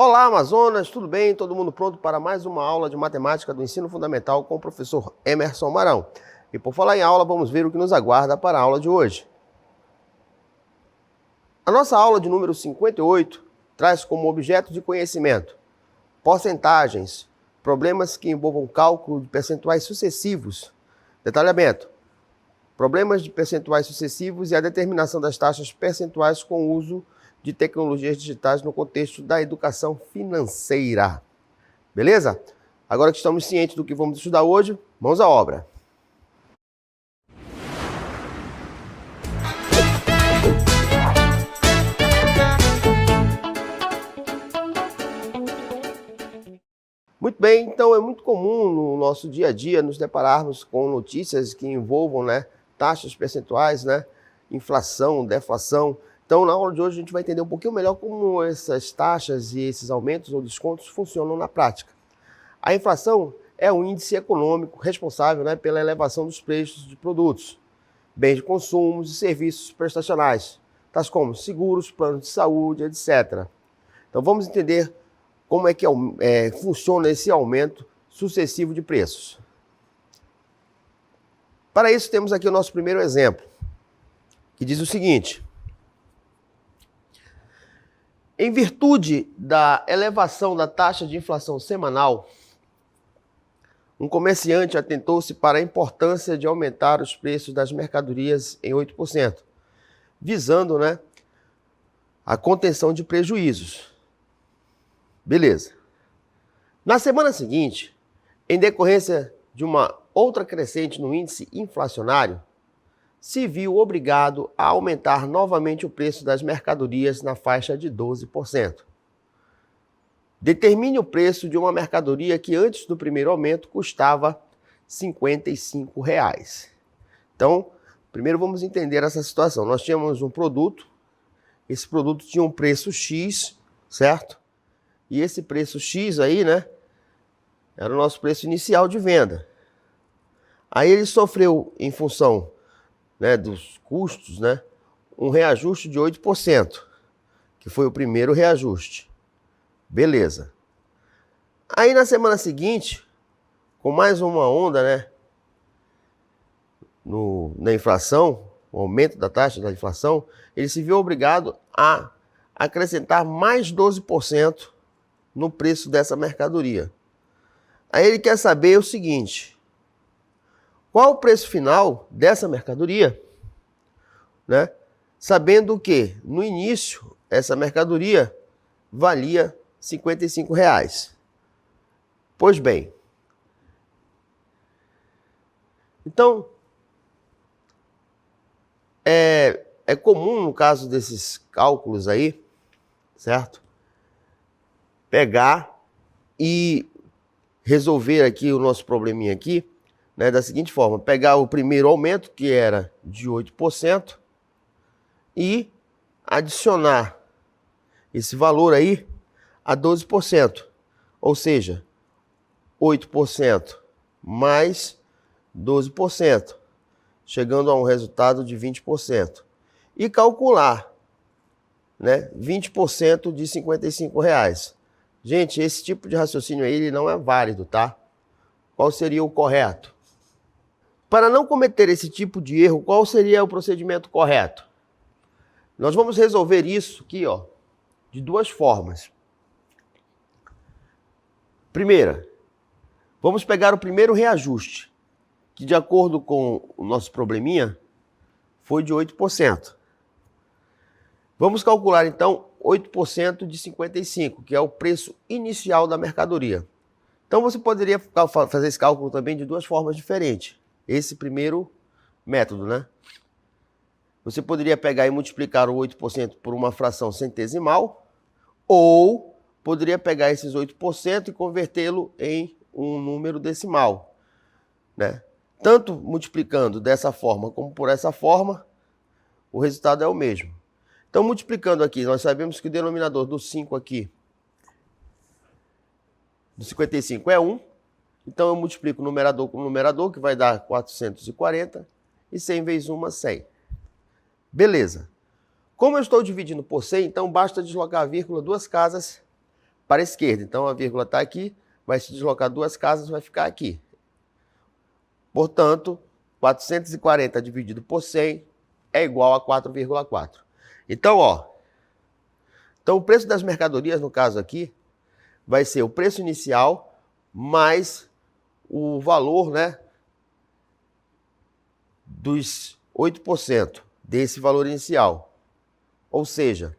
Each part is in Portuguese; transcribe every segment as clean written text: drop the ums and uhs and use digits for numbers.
Olá, Amazonas, tudo bem? Todo mundo pronto para mais uma aula de matemática do ensino fundamental com o professor Emerson Marão. E por falar em aula, vamos ver o que nos aguarda para a aula de hoje. A nossa aula de número 58 traz como objeto de conhecimento porcentagens, problemas que envolvam cálculo de percentuais sucessivos, detalhamento, problemas de percentuais sucessivos e a determinação das taxas percentuais com o uso de tecnologias digitais no contexto da educação financeira. Beleza? Agora que estamos cientes do que vamos estudar hoje, mãos à obra. Muito bem, então é muito comum no nosso dia a dia nos depararmos com notícias que envolvam, taxas percentuais, inflação, deflação. Então, na aula de hoje, a gente vai entender um pouquinho melhor como essas taxas e esses aumentos ou descontos funcionam na prática. A inflação é um índice econômico responsável pela elevação dos preços de produtos, bens de consumo e serviços prestacionais, tais como seguros, planos de saúde, etc. Então, vamos entender como é que funciona esse aumento sucessivo de preços. Para isso, temos aqui o nosso primeiro exemplo, que diz o seguinte: em virtude da elevação da taxa de inflação semanal, um comerciante atentou-se para a importância de aumentar os preços das mercadorias em 8%, visando a contenção de prejuízos. Beleza. Na semana seguinte, em decorrência de uma outra crescente no índice inflacionário, se viu obrigado a aumentar novamente o preço das mercadorias na faixa de 12%. Determine o preço de uma mercadoria que antes do primeiro aumento custava R$ 55. Então, primeiro vamos entender essa situação. Nós tínhamos um produto, esse produto tinha um preço X, certo? E esse preço X aí, era o nosso preço inicial de venda. Aí ele sofreu, em função dos custos, um reajuste de 8%, que foi o primeiro reajuste. Beleza. Aí na semana seguinte, com mais uma onda, na inflação, o aumento da taxa da inflação, ele se viu obrigado a acrescentar mais 12% no preço dessa mercadoria. Aí ele quer saber o seguinte: qual o preço final dessa mercadoria, sabendo que, no início, essa mercadoria valia R$ 55. Pois bem, então, é comum, no caso desses cálculos aí, certo? Pegar e resolver aqui o nosso probleminha aqui, da seguinte forma: pegar o primeiro aumento, que era de 8%, e adicionar esse valor aí a 12%. Ou seja, 8% mais 12%, chegando a um resultado de 20%. E calcular 20% de R$ 55. Gente, esse tipo de raciocínio aí ele não é válido, tá? Qual seria o correto? Para não cometer esse tipo de erro, qual seria o procedimento correto? Nós vamos resolver isso aqui, de duas formas. Primeira, vamos pegar o primeiro reajuste, que de acordo com o nosso probleminha, foi de 8%. Vamos calcular então 8% de 55, que é o preço inicial da mercadoria. Então você poderia fazer esse cálculo também de duas formas diferentes. Esse primeiro método, Você poderia pegar e multiplicar o 8% por uma fração centesimal, ou poderia pegar esses 8% e convertê-lo em um número decimal. né? Tanto multiplicando dessa forma como por essa forma, o resultado é o mesmo. Então, multiplicando aqui, nós sabemos que o denominador do 5 aqui, do 55 é 1. Então, eu multiplico o numerador com o numerador, que vai dar 440. E 100 vezes 1, 100. Beleza. Como eu estou dividindo por 100, então basta deslocar a vírgula 2 casas para a esquerda. Então, a vírgula está aqui, vai se deslocar 2 casas, vai ficar aqui. Portanto, 440 dividido por 100 é igual a 4,4. Então, o preço das mercadorias, no caso aqui, vai ser o preço inicial mais o valor, né, dos 8% desse valor inicial. Ou seja,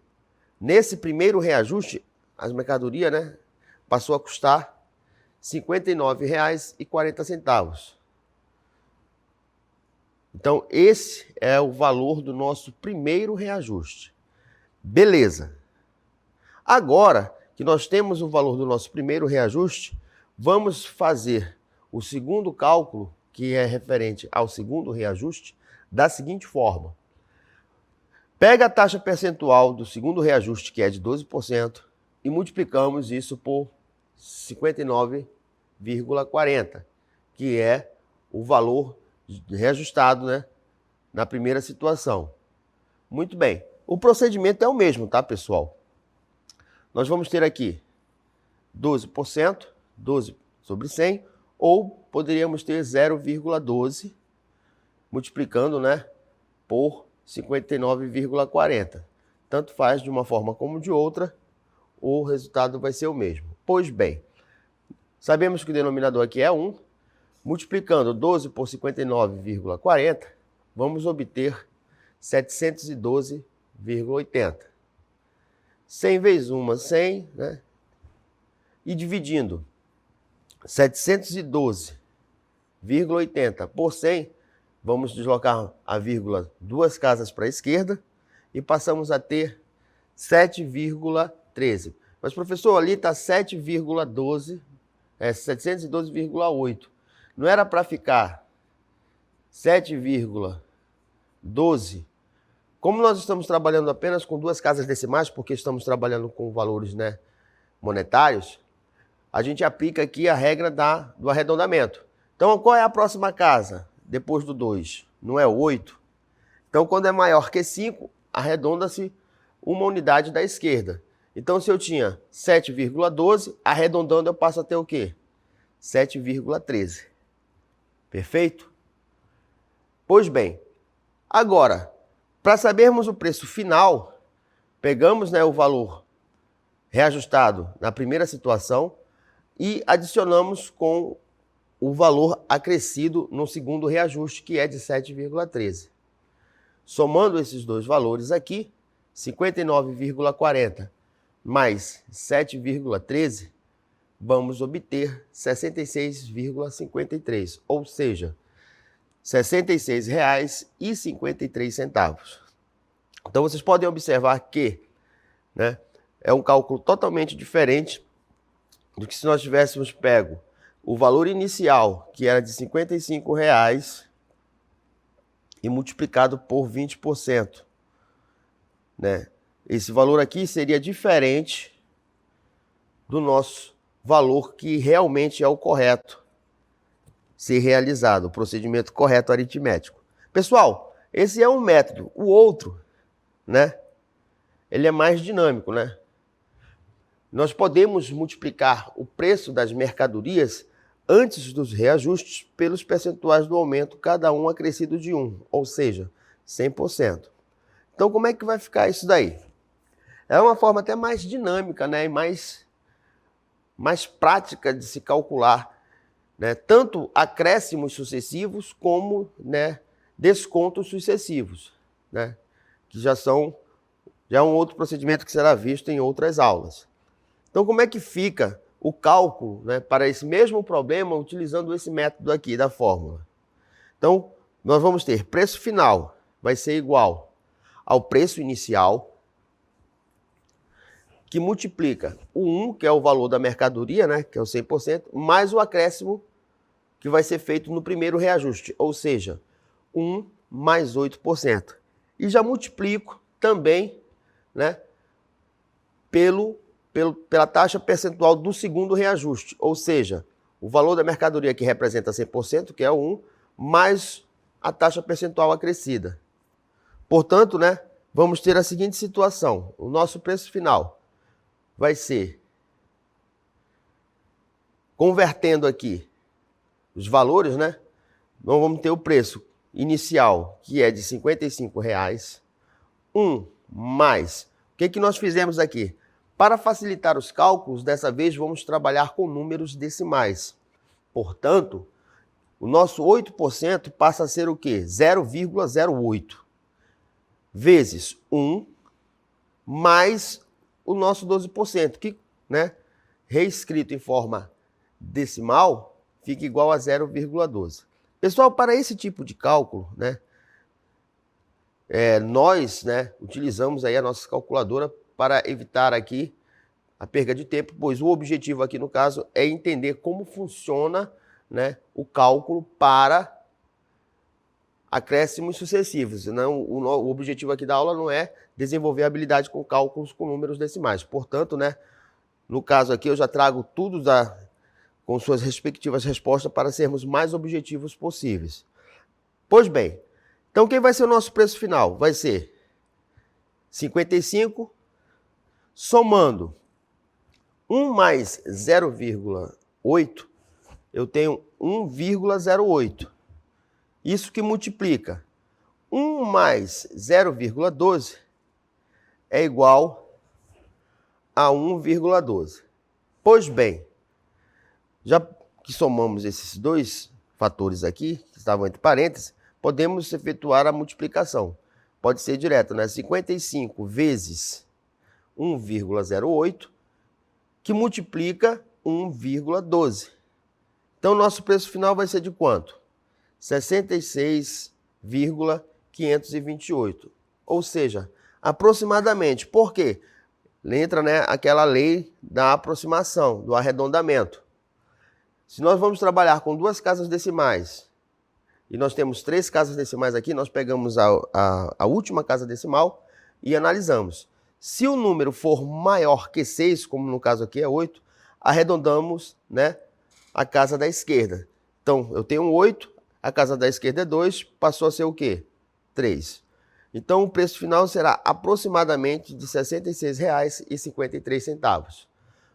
nesse primeiro reajuste, as mercadorias, né, passou a custar R$ 59,40. Então, esse é o valor do nosso primeiro reajuste. Beleza. Agora que nós temos o valor do nosso primeiro reajuste, vamos fazer o segundo cálculo, que é referente ao segundo reajuste, da seguinte forma. Pega a taxa percentual do segundo reajuste, que é de 12%, e multiplicamos isso por 59,40, que é o valor reajustado, né, na primeira situação. Muito bem. O procedimento é o mesmo, tá, pessoal? Nós vamos ter aqui 12%, 12 sobre 100, ou poderíamos ter 0,12 multiplicando, né, por 59,40. Tanto faz de uma forma como de outra, o resultado vai ser o mesmo. Pois bem, sabemos que o denominador aqui é 1. Multiplicando 12 por 59,40, vamos obter 712,80. 100 vezes 1, 100, né? E dividindo 712,80 por 100, vamos deslocar a vírgula 2 casas para a esquerda e passamos a ter 7,13. Mas, professor, ali está 7,12, 712,8. Não era para ficar 7,12? Como nós estamos trabalhando apenas com 2 casas decimais, porque estamos trabalhando com valores, né, monetários, a gente aplica aqui a regra do arredondamento. Então, qual é a próxima casa depois do 2? Não é 8? Então, quando é maior que 5, arredonda-se uma unidade da esquerda. Então, se eu tinha 7,12, arredondando eu passo a ter o quê? 7,13. Perfeito? Pois bem, agora, para sabermos o preço final, pegamos, né, o valor reajustado na primeira situação e adicionamos com o valor acrescido no segundo reajuste, que é de 7,13. Somando esses dois valores aqui, 59,40 mais 7,13, vamos obter 66,53, ou seja, R$ 66,53. Então, vocês podem observar que, né, é um cálculo totalmente diferente do que se nós tivéssemos pego o valor inicial, que era de R$ 55,00, e multiplicado por 20%. Né? Esse valor aqui seria diferente do nosso valor que realmente é o correto ser realizado, o procedimento correto aritmético. Pessoal, esse é um método. O outro, né, ele é mais dinâmico, né? Nós podemos multiplicar o preço das mercadorias antes dos reajustes pelos percentuais do aumento, cada um acrescido de 1, ou seja, 100%. Então, como é que vai ficar isso daí? É uma forma até mais dinâmica, né, e mais prática de se calcular, né, tanto acréscimos sucessivos como, né, descontos sucessivos, né, que já é um outro procedimento que será visto em outras aulas. Então, como é que fica o cálculo, né, para esse mesmo problema utilizando esse método aqui da fórmula? Então, nós vamos ter preço final vai ser igual ao preço inicial, que multiplica o 1, que é o valor da mercadoria, né, que é o 100%, mais o acréscimo que vai ser feito no primeiro reajuste, ou seja, 1 mais 8%. E já multiplico também, né, pela taxa percentual do segundo reajuste, ou seja, o valor da mercadoria que representa 100%, que é o 1, mais a taxa percentual acrescida. Portanto, né, vamos ter a seguinte situação. O nosso preço final vai ser, convertendo aqui os valores, né, nós vamos ter o preço inicial, que é de R$ 55,00, 1 mais. O que nós fizemos aqui? Para facilitar os cálculos, dessa vez vamos trabalhar com números decimais. Portanto, o nosso 8% passa a ser o quê? 0,08 vezes 1 mais o nosso 12%, que, né, reescrito em forma decimal, fica igual a 0,12. Pessoal, para esse tipo de cálculo, né, nós, né, utilizamos aí a nossa calculadora para evitar aqui a perda de tempo, pois o objetivo aqui no caso é entender como funciona, né, o cálculo para acréscimos sucessivos. Não, o objetivo aqui da aula não é desenvolver habilidade com cálculos com números decimais. Portanto, né, no caso aqui eu já trago tudo com suas respectivas respostas para sermos mais objetivos possíveis. Pois bem, então quem vai ser o nosso preço final? Vai ser 55 somando 1 mais 0,8, eu tenho 1,08. Isso que multiplica 1 mais 0,12 é igual a 1,12. Pois bem, já que somamos esses dois fatores aqui, que estavam entre parênteses, podemos efetuar a multiplicação. Pode ser direta, né? 55 vezes 1,08, que multiplica 1,12. Então, nosso preço final vai ser de quanto? 66,528. Ou seja, aproximadamente. Por quê? Entra, né, aquela lei da aproximação, do arredondamento. Se nós vamos trabalhar com duas casas decimais, e nós temos 3 casas decimais aqui, nós pegamos a última casa decimal e analisamos. Se o número for maior que 6, como no caso aqui é 8, arredondamos, né, a casa da esquerda. Então, eu tenho 8, a casa da esquerda é 2, passou a ser o quê? 3. Então, o preço final será aproximadamente de R$ 66,53.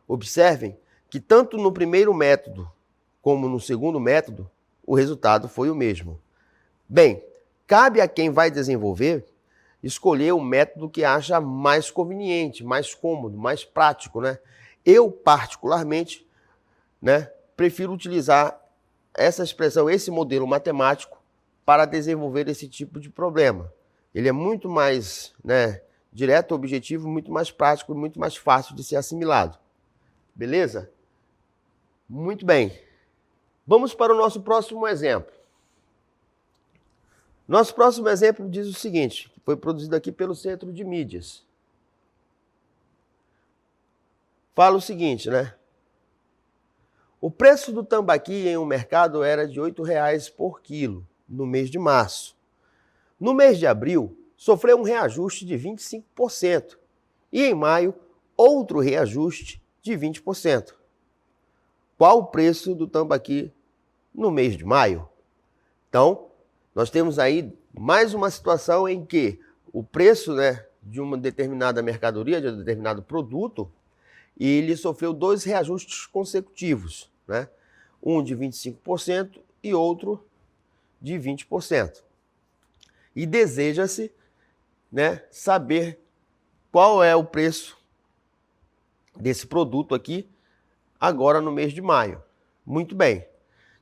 Observem que tanto no primeiro método como no segundo método, o resultado foi o mesmo. Bem, cabe a quem vai desenvolver escolher o método que acha mais conveniente, mais cômodo, mais prático, né? Eu, particularmente, né, prefiro utilizar essa expressão, esse modelo matemático, para desenvolver esse tipo de problema. Ele é muito mais, né, direto, objetivo, muito mais prático e muito mais fácil de ser assimilado. Beleza? Muito bem. Vamos para o nosso próximo exemplo. Nosso próximo exemplo diz o seguinte, que foi produzido aqui pelo Centro de Mídias. Fala o seguinte, né? O preço do tambaqui em um mercado era de R$ 8,00 por quilo no mês de março. No mês de abril, sofreu um reajuste de 25% e em maio, outro reajuste de 20%. Qual o preço do tambaqui no mês de maio? Então, nós temos aí mais uma situação em que o preço, né, de uma determinada mercadoria, de um determinado produto, ele sofreu 2 reajustes consecutivos, né? Um de 25% e outro de 20%. E deseja-se, né, saber qual é o preço desse produto aqui agora no mês de maio. Muito bem.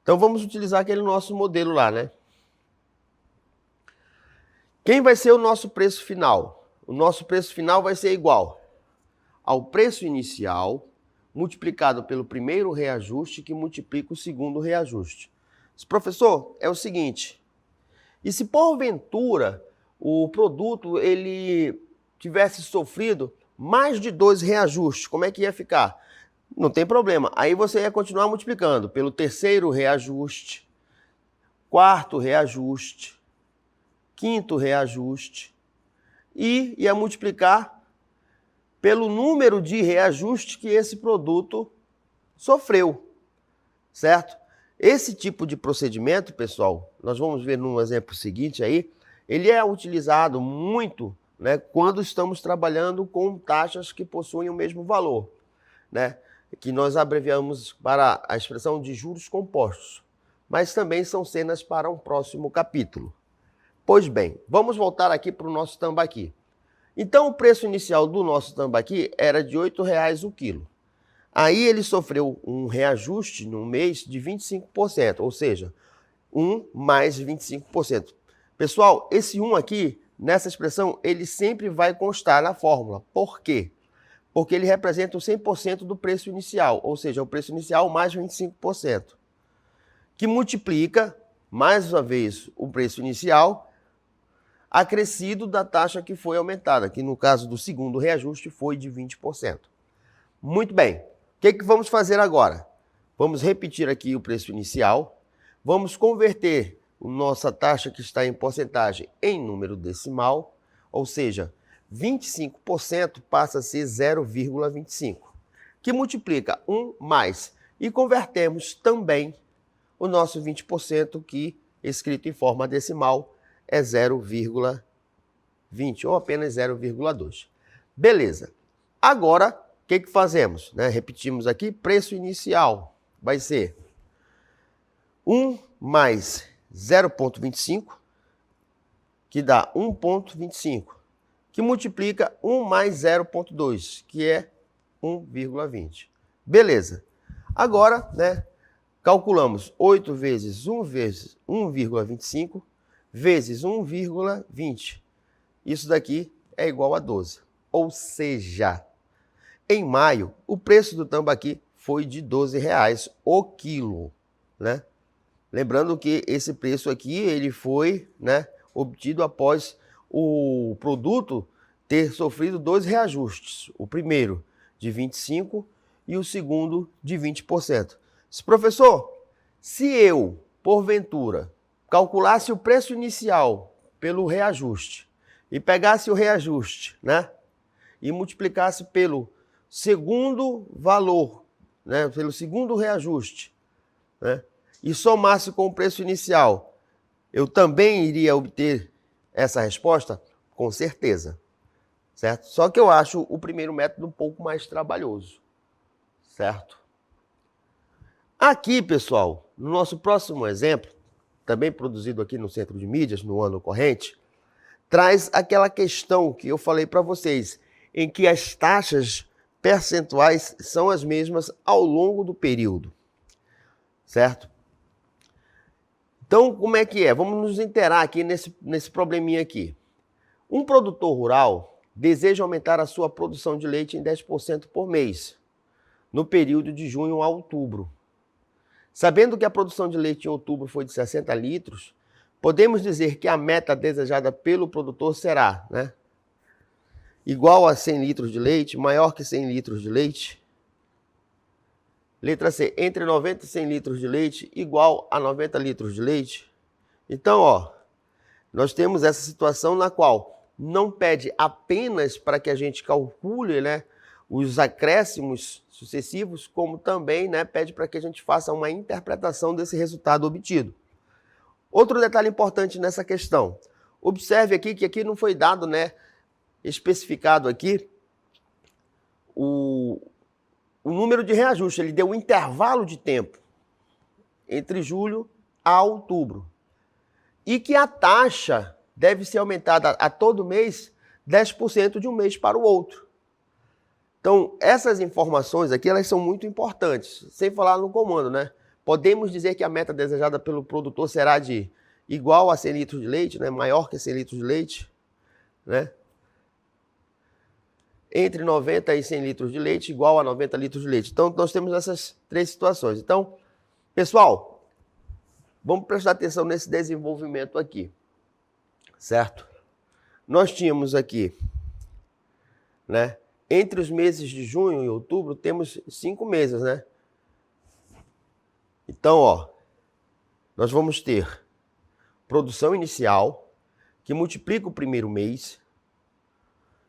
Então vamos utilizar aquele nosso modelo lá, né? Quem vai ser o nosso preço final? O nosso preço final vai ser igual ao preço inicial multiplicado pelo primeiro reajuste que multiplica o segundo reajuste. Mas, professor, é o seguinte, e se porventura o produto ele tivesse sofrido mais de 2 reajustes, como é que ia ficar? Não tem problema. Aí você ia continuar multiplicando pelo terceiro reajuste, quarto reajuste, quinto reajuste e ia multiplicar pelo número de reajuste que esse produto sofreu, certo? Esse tipo de procedimento, pessoal, nós vamos ver no exemplo seguinte aí, ele é utilizado muito, né, quando estamos trabalhando com taxas que possuem o mesmo valor, né, que nós abreviamos para a expressão de juros compostos, mas também são cenas para um próximo capítulo. Pois bem, vamos voltar aqui para o nosso tambaqui. Então, o preço inicial do nosso tambaqui era de R$ 8,00 o quilo. Aí ele sofreu um reajuste no mês de 25%, ou seja, 1 mais 25%. Pessoal, esse 1 aqui, nessa expressão, ele sempre vai constar na fórmula. Por quê? Porque ele representa o 100% do preço inicial, ou seja, o preço inicial mais 25%, que multiplica, mais uma vez, o preço inicial acrescido da taxa que foi aumentada, que no caso do segundo reajuste foi de 20%. Muito bem, o que vamos fazer agora? Vamos repetir aqui o preço inicial, vamos converter a nossa taxa que está em porcentagem em número decimal, ou seja, 25% passa a ser 0,25, que multiplica 1 mais, e convertemos também o nosso 20% que, escrito em forma decimal, é 0,20 ou apenas 0,2. Beleza. Agora, o que fazemos? Repetimos aqui, preço inicial vai ser 1 mais 0,25, que dá 1,25, que multiplica 1 mais 0,2, que é 1,20. Beleza. Agora, calculamos 8 vezes 1 vezes 1,25, vezes 1,20. Isso daqui é igual a 12. Ou seja, em maio, o preço do tambaqui foi de R$ 12,00 o quilo, né? Lembrando que esse preço aqui, ele foi, obtido após o produto ter sofrido 2 reajustes. O primeiro de 25% e o segundo de 20%. Professor, se eu, porventura, calculasse o preço inicial pelo reajuste e pegasse o reajuste, e multiplicasse pelo segundo valor, pelo segundo reajuste, e somasse com o preço inicial, eu também iria obter essa resposta? Com certeza, certo? Só que eu acho o primeiro método um pouco mais trabalhoso, certo? Aqui, pessoal, no nosso próximo exemplo, também produzido aqui no Centro de Mídias, no ano corrente, traz aquela questão que eu falei para vocês, em que as taxas percentuais são as mesmas ao longo do período, certo? Então, como é que é? Vamos nos inteirar aqui nesse probleminha aqui. Um produtor rural deseja aumentar a sua produção de leite em 10% por mês, no período de junho a outubro. Sabendo que a produção de leite em outubro foi de 60 litros, podemos dizer que a meta desejada pelo produtor será, igual a 100 litros de leite, maior que 100 litros de leite. Letra C, entre 90 e 100 litros de leite, igual a 90 litros de leite. Então, nós temos essa situação na qual não pede apenas para que a gente calcule, os acréscimos sucessivos, como também, pede para que a gente faça uma interpretação desse resultado obtido. Outro detalhe importante nessa questão. Observe aqui que aqui não foi dado, especificado aqui o número de reajuste. Ele deu um intervalo de tempo entre julho a outubro. E que a taxa deve ser aumentada a todo mês 10% de um mês para o outro. Então, essas informações aqui, elas são muito importantes. Sem falar no comando, Podemos dizer que a meta desejada pelo produtor será de igual a 100 litros de leite, maior que 100 litros de leite, entre 90 e 100 litros de leite, igual a 90 litros de leite. Então, nós temos essas 3 situações. Então, pessoal, vamos prestar atenção nesse desenvolvimento aqui, certo? Nós tínhamos aqui, Entre os meses de junho e outubro, temos 5 meses, né? Então, ó, nós vamos ter produção inicial, que multiplica o primeiro mês,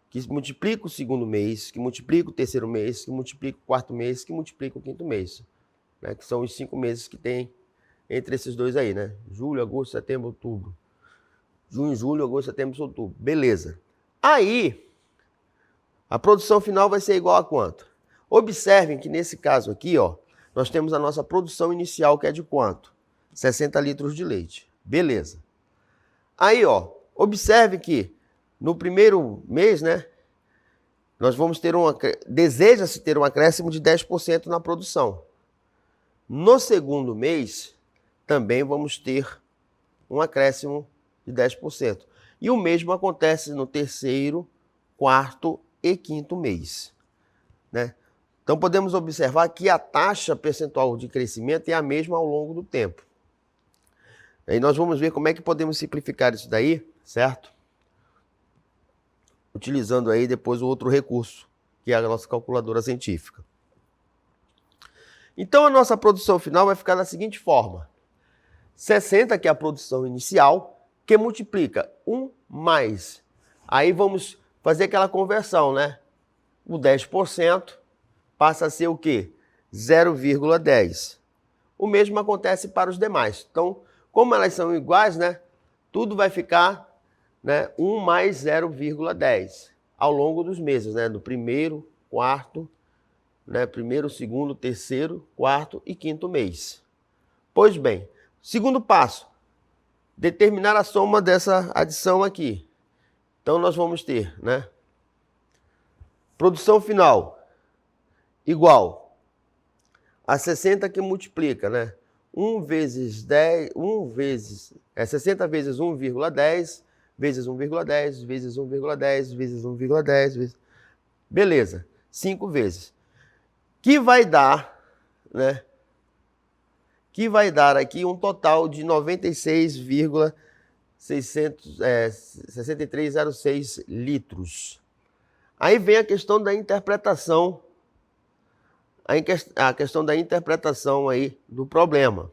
que multiplica o segundo mês, que multiplica o terceiro mês, que multiplica o quarto mês, que multiplica o quinto mês, né? Que são os 5 meses que tem entre esses dois aí, né? Julho, agosto, setembro, outubro. Junho, julho, agosto, setembro, outubro. Beleza. Aí, a produção final vai ser igual a quanto? Observem que nesse caso aqui, ó, nós temos a nossa produção inicial, que é de quanto? 60 litros de leite. Beleza. Aí, ó, observe que no primeiro mês, né, nós vamos ter deseja-se ter um acréscimo de 10% na produção. No segundo mês, também vamos ter um acréscimo de 10%. E o mesmo acontece no terceiro, quarto e quinto mês, né? Então podemos observar que a taxa percentual de crescimento é a mesma ao longo do tempo. Aí nós vamos ver como é que podemos simplificar isso daí, certo? Utilizando aí depois o outro recurso, que é a nossa calculadora científica. Então a nossa produção final vai ficar da seguinte forma. 60, que é a produção inicial, que multiplica 1 mais. Aí vamos fazer aquela conversão, né? O 10% passa a ser o quê? 0,10. O mesmo acontece para os demais. Então, como elas são iguais, né? Tudo vai ficar, né, 1 mais 0,10 ao longo dos meses, né? Do primeiro, quarto, né? Primeiro, segundo, terceiro, quarto e quinto mês. Pois bem, segundo passo, determinar a soma dessa adição aqui. Então, nós vamos ter, né? Produção final igual a 60 que multiplica, né? 1 vezes 10, 60 vezes 1,10, vezes 1,10, vezes 1,10, vezes 1,10, vezes... Beleza, 5 vezes. Que vai dar, né? Que vai dar aqui um total de 96,6306 litros. Aí vem a questão da interpretação, a questão da interpretação aí do problema.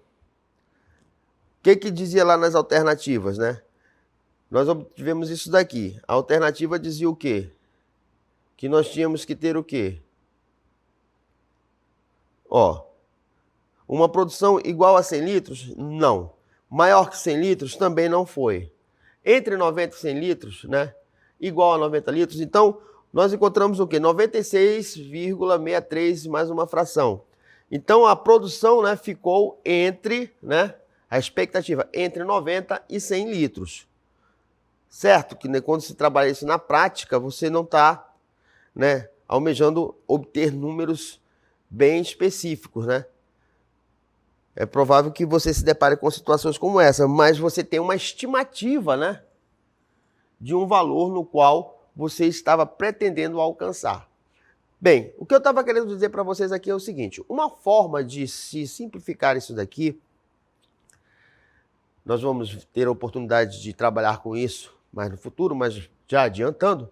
O que dizia lá nas alternativas, né? Nós obtivemos isso daqui. A alternativa dizia o quê? Que nós tínhamos que ter o quê? Ó, uma produção igual a 100 litros? Não. Maior que 100 litros? Também não foi. Entre 90 e 100 litros, né? Igual a 90 litros. Então, nós encontramos o quê? 96,63 mais uma fração. Então, a produção, né, ficou entre, né, a expectativa, entre 90 e 100 litros. Certo? Que, né, quando se trabalha isso na prática, você não está, né, almejando obter números bem específicos, né? É provável que você se depare com situações como essa, mas você tem uma estimativa, né, de um valor no qual você estava pretendendo alcançar. Bem, o que eu estava querendo dizer para vocês aqui é o seguinte, uma forma de se simplificar isso daqui, nós vamos ter a oportunidade de trabalhar com isso mais no futuro, mas já adiantando,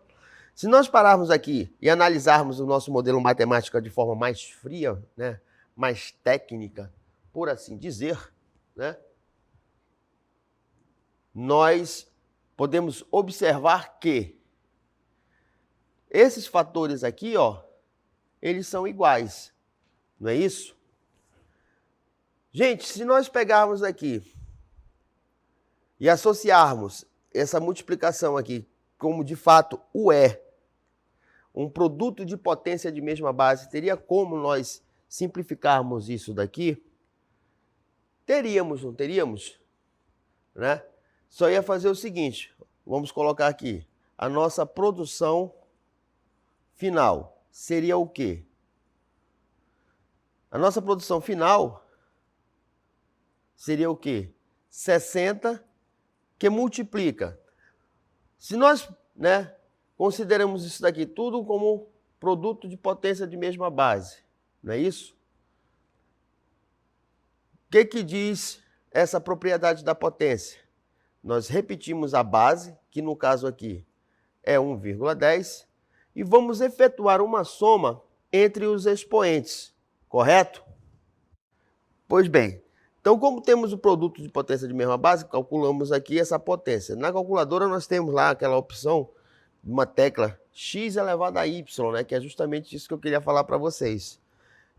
se nós pararmos aqui e analisarmos o nosso modelo matemático de forma mais fria, né, mais técnica, por assim dizer, né, nós podemos observar que esses fatores aqui, ó, eles são iguais, não é isso? Gente, se nós pegarmos aqui e associarmos essa multiplicação aqui como de fato o é, um produto de potência de mesma base, teria como nós simplificarmos isso daqui? Teríamos, não teríamos? Né? Só ia fazer o seguinte, vamos colocar aqui, a nossa produção final seria o quê? A nossa produção final seria o quê? 60 que multiplica. Se nós, né, consideramos isso daqui tudo como produto de potência de mesma base, não é isso? O que diz essa propriedade da potência? Nós repetimos a base, que no caso aqui é 1,10, e vamos efetuar uma soma entre os expoentes, correto? Pois bem, então como temos o produto de potência de mesma base, calculamos aqui essa potência. Na calculadora nós temos lá aquela opção, uma tecla x elevado a y, né, que é justamente isso que eu queria falar para vocês,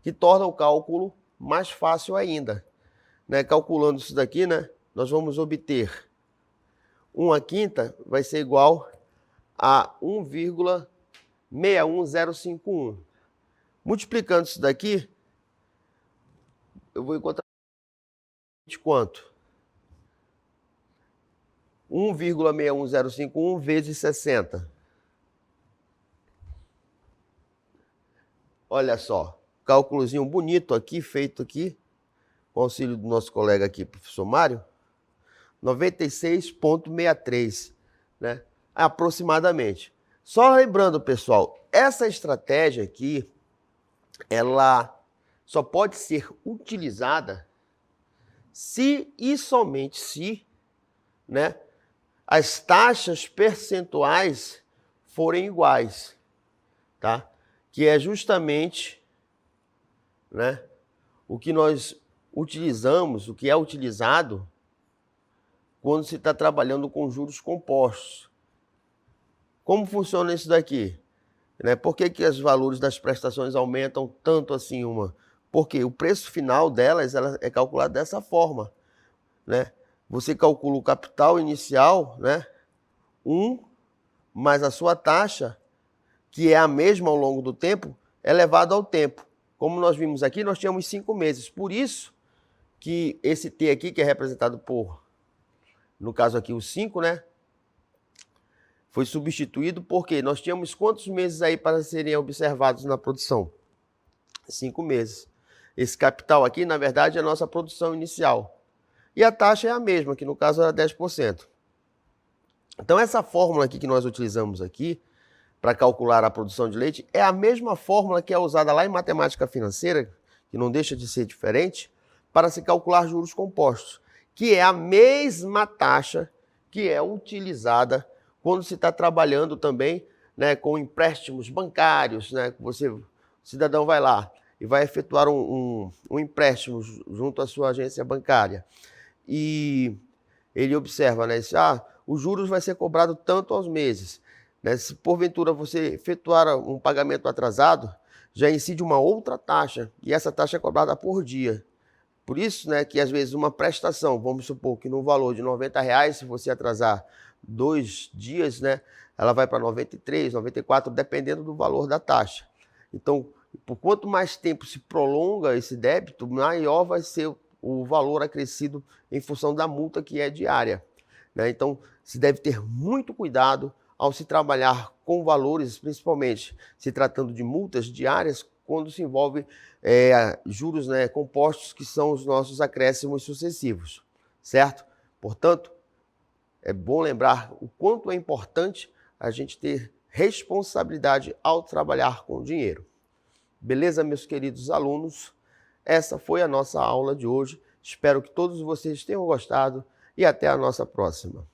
que torna o cálculo mais fácil ainda. Né? Calculando isso daqui, né, nós vamos obter 1/5 vai ser igual a 1,61051. Multiplicando isso daqui, eu vou encontrar quanto? 1,61051 vezes 60. Olha só, cálculozinho bonito aqui, feito aqui, com auxílio do nosso colega aqui, professor Mário, 96,63, né? Aproximadamente. Só lembrando, pessoal, essa estratégia aqui, ela só pode ser utilizada se e somente se, né, as taxas percentuais forem iguais, tá? Que é justamente, né, o que nós utilizamos, o que é utilizado quando se está trabalhando com juros compostos. Como funciona isso daqui? Né? Por que os valores das prestações aumentam tanto assim uma? Porque o preço final delas ela é calculado dessa forma. Né? Você calcula o capital inicial, né? 1 mais a sua taxa, que é a mesma ao longo do tempo, elevado ao tempo. Como nós vimos aqui, nós tínhamos 5 meses. Por isso que esse T aqui, que é representado por, no caso aqui, o 5, né? Foi substituído porque nós tínhamos quantos meses aí para serem observados na produção? 5 meses. Esse capital aqui, na verdade, é a nossa produção inicial. E a taxa é a mesma, que no caso era 10%. Então essa fórmula aqui que nós utilizamos aqui, para calcular a produção de leite, é a mesma fórmula que é usada lá em matemática financeira, que não deixa de ser diferente, para se calcular juros compostos, que é a mesma taxa que é utilizada quando se está trabalhando também, né, com empréstimos bancários, né, o cidadão vai lá e vai efetuar um empréstimo junto à sua agência bancária e ele observa, né, os juros vai ser cobrado tanto aos meses. Né, se porventura você efetuar um pagamento atrasado, já incide uma outra taxa e essa taxa é cobrada por dia. Por isso, né, que às vezes uma prestação, vamos supor que no valor de R$90, se você atrasar 2 dias, né, ela vai para 93, 94, dependendo do valor da taxa. Então, por quanto mais tempo se prolonga esse débito, maior vai ser o valor acrescido em função da multa que é diária. Né? Então, se deve ter muito cuidado ao se trabalhar com valores, principalmente se tratando de multas diárias, quando se envolve juros, né, compostos, que são os nossos acréscimos sucessivos, certo? Portanto, é bom lembrar o quanto é importante a gente ter responsabilidade ao trabalhar com dinheiro. Beleza, meus queridos alunos? Essa foi a nossa aula de hoje. Espero que todos vocês tenham gostado e até a nossa próxima.